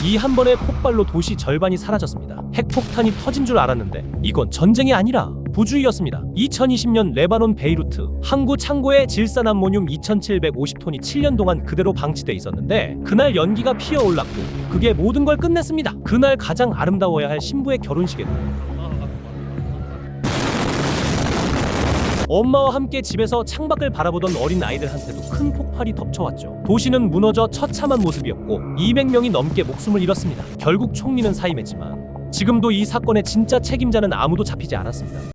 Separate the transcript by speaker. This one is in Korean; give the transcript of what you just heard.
Speaker 1: 이 한 번의 폭발로 도시 절반이 사라졌습니다. 핵폭탄이 터진 줄 알았는데 이건 전쟁이 아니라 부주의였습니다. 2020년 레바논 베이루트 항구 창고에 질산암모늄 2750톤이 7년 동안 그대로 방치돼 있었는데 그날 연기가 피어올랐고 그게 모든 걸 끝냈습니다. 그날 가장 아름다워야 할 신부의 결혼식에도 엄마와 함께 집에서 창밖을 바라보던 어린 아이들한테도 큰 폭발이 덮쳐왔죠. 도시는 무너져 처참한 모습이었고 200명이 넘게 목숨을 잃었습니다. 결국 총리는 사임했지만 지금도 이 사건의 진짜 책임자는 아무도 잡히지 않았습니다.